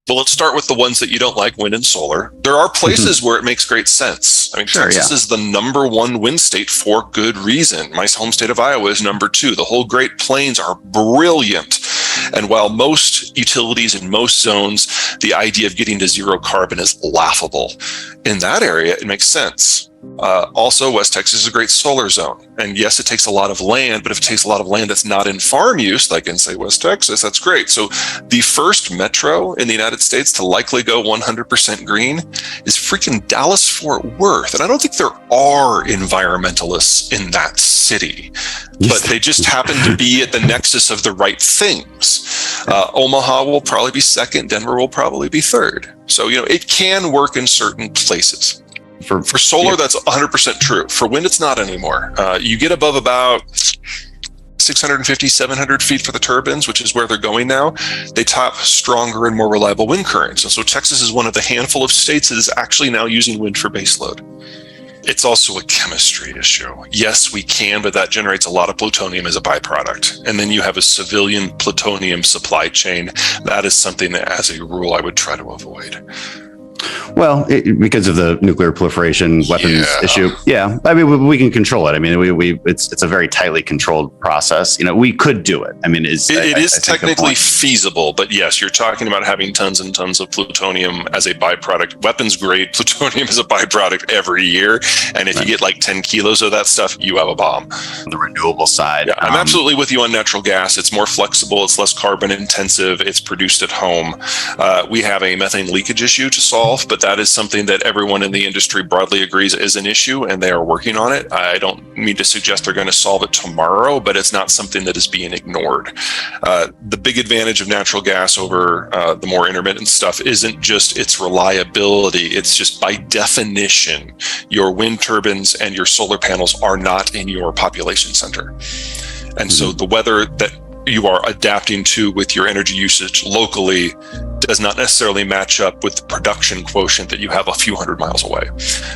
Well, let's start with the ones that you don't like, wind and solar. There are places where it makes great sense. I mean, Texas is the number one wind state for good reason. My home state of Iowa is number 2. The whole Great Plains are brilliant. And while most utilities in most zones, the idea of getting to zero carbon is laughable, in that area, it makes sense. Also, West Texas is a great solar zone. And yes, it takes a lot of land, but if it takes a lot of land that's not in farm use, like in, say, West Texas, that's great. So the first metro in the United States to likely go 100% green is freaking Dallas-Fort Worth. And I don't think there are environmentalists in that city, but they just happen to be at the nexus of the right things. Omaha will probably be second. Denver will probably be third. So, it can work in certain places. For solar, that's 100% true. For wind, it's not anymore. You get above about 650, 700 feet for the turbines, which is where they're going now. They tap stronger and more reliable wind currents. And so Texas is one of the handful of states that is actually now using wind for baseload. It's also a chemistry issue. Yes, we can, but that generates a lot of plutonium as a byproduct. And then you have a civilian plutonium supply chain. That is something that, as a rule, I would try to avoid. Well, because of the nuclear proliferation weapons issue. Yeah. I mean, we can control it. I mean, it's a very tightly controlled process. We could do it. I mean, it is technically feasible, but yes, you're talking about having tons and tons of plutonium as a byproduct, weapons grade plutonium as a byproduct every year. And if you get like 10 kilos of that stuff, you have a bomb. On the renewable side. Yeah, I'm absolutely with you on natural gas. It's more flexible. It's less carbon intensive. It's produced at home. We have a methane leakage issue to solve, but that is something that everyone in the industry broadly agrees is an issue, and they are working on it. I don't mean to suggest they're going to solve it tomorrow, but it's not something that is being ignored. The big advantage of natural gas over the more intermittent stuff isn't just its reliability. It's just by definition, your wind turbines and your solar panels are not in your population center. And so the weather that you are adapting to with your energy usage locally does not necessarily match up with the production quotient that you have a few hundred miles away.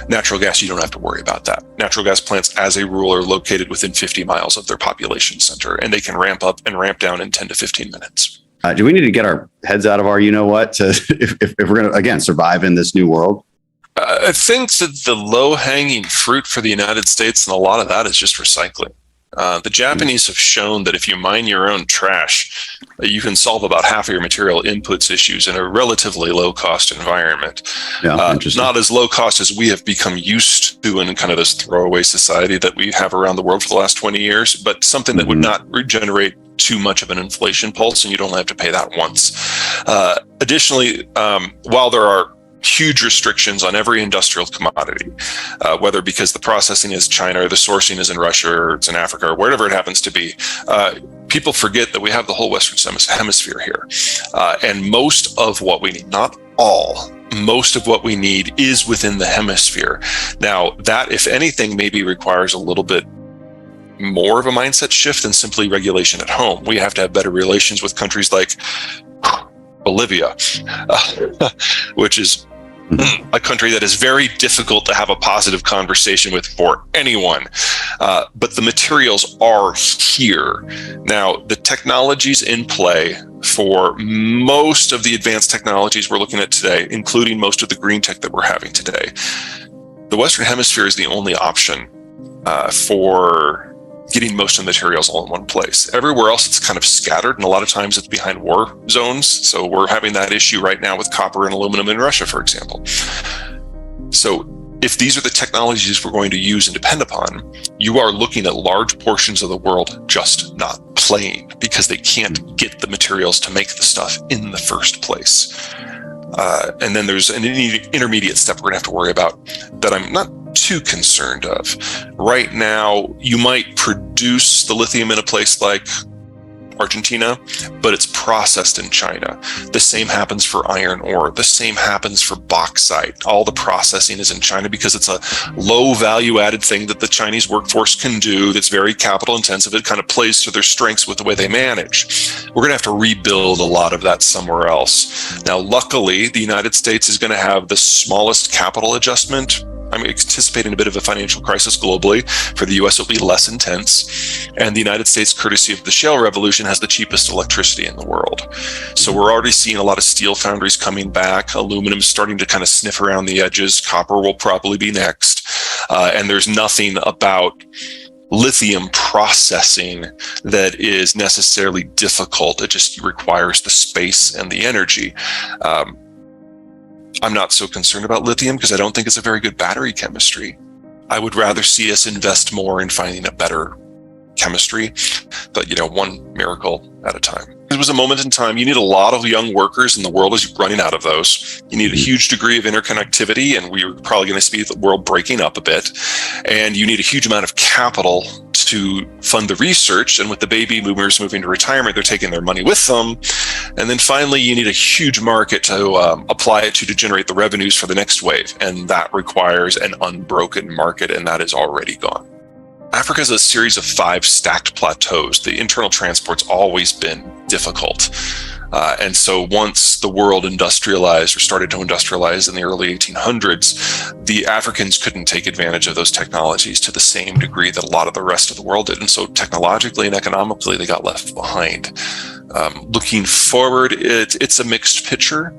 Natural gas, you don't have to worry about that. Natural gas plants, as a rule, are located within 50 miles of their population center, and they can ramp up and ramp down in 10 to 15 minutes. Do we need to get our heads out of our if we're going to, again, survive in this new world? I think that the low-hanging fruit for the United States, and a lot of that is just recycling. The Japanese have shown that if you mine your own trash, you can solve about half of your material inputs issues in a relatively low-cost environment. Not as low cost as we have become used to in kind of this throwaway society that we have around the world for the last 20 years, but something that would not regenerate too much of an inflation pulse, and you'd only have to pay that once. Additionally, while there are huge restrictions on every industrial commodity, whether because the processing is China or the sourcing is in Russia or it's in Africa or wherever it happens to be, people forget that we have the whole Western Hemisphere here. And most of what we need, not all, most of what we need is within the hemisphere. Now, that, if anything, maybe requires a little bit more of a mindset shift than simply regulation at home. We have to have better relations with countries like Bolivia, which is a country that is very difficult to have a positive conversation with for anyone. But the materials are here. Now, the technologies in play for most of the advanced technologies we're looking at today, including most of the green tech that we're having today, the Western Hemisphere is the only option for getting most of the materials all in one place. Everywhere else, it's kind of scattered, and a lot of times it's behind war zones. So we're having that issue right now with copper and aluminum in Russia, for example. So if these are the technologies we're going to use and depend upon, you are looking at large portions of the world just not playing because they can't get the materials to make the stuff in the first place. And then there's an intermediate step we're going to have to worry about that I'm not too concerned of. Right now, you might produce the lithium in a place like Argentina, but it's processed in China. The same happens for iron ore. The same happens for bauxite. All the processing is in China because it's a low value added thing that the Chinese workforce can do that's very capital intensive. It kind of plays to their strengths with the way they manage. We're going to have to rebuild a lot of that somewhere else. Now, luckily, the United States is going to have the smallest capital adjustment I'm anticipating a bit of a financial crisis globally. For the US, it'll be less intense. And the United States, courtesy of the shale revolution, has the cheapest electricity in the world. So we're already seeing a lot of steel foundries coming back. Aluminum is starting to kind of sniff around the edges. Copper will probably be next. And there's nothing about lithium processing that is necessarily difficult. It just requires the space and the energy. I'm not so concerned about lithium because I don't think it's a very good battery chemistry. I would rather see us invest more in finding a better chemistry, but one miracle at a time. It was a moment in time. You need a lot of young workers, and the world is running out of those. You need a huge degree of interconnectivity, and we're probably going to see the world breaking up a bit. And you need a huge amount of capital to fund the research. And with the baby boomers moving to retirement, they're taking their money with them. And then finally, you need a huge market to apply it to generate the revenues for the next wave. And that requires an unbroken market, and that is already gone. Africa is a series of 5 stacked plateaus. The internal transport's always been difficult. And so once the world industrialized or started to industrialize in the early 1800s, the Africans couldn't take advantage of those technologies to the same degree that a lot of the rest of the world did. And so technologically and economically, they got left behind. Looking forward, it's a mixed picture.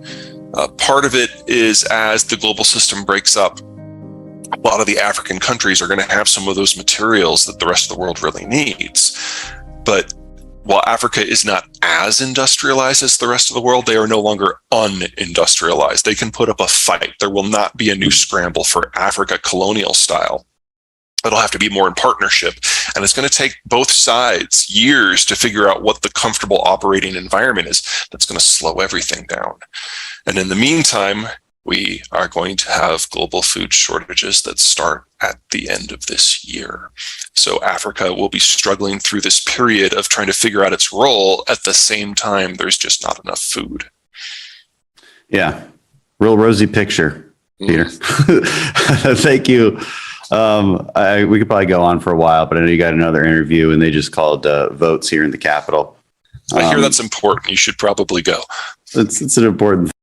Part of it is as the global system breaks up, a lot of the African countries are going to have some of those materials that the rest of the world really needs. But while Africa is not as industrialized as the rest of the world, they are no longer unindustrialized. They can put up a fight. There will not be a new scramble for Africa colonial style. It'll have to be more in partnership. And it's going to take both sides years to figure out what the comfortable operating environment is that's going to slow everything down. And in the meantime, we are going to have global food shortages that start at the end of this year. So Africa will be struggling through this period of trying to figure out its role. At the same time, there's just not enough food. Yeah, real rosy picture, Peter. Thank you. We could probably go on for a while, but I know you got another interview, and they just called votes here in the Capitol. I hear that's important. You should probably go. It's an important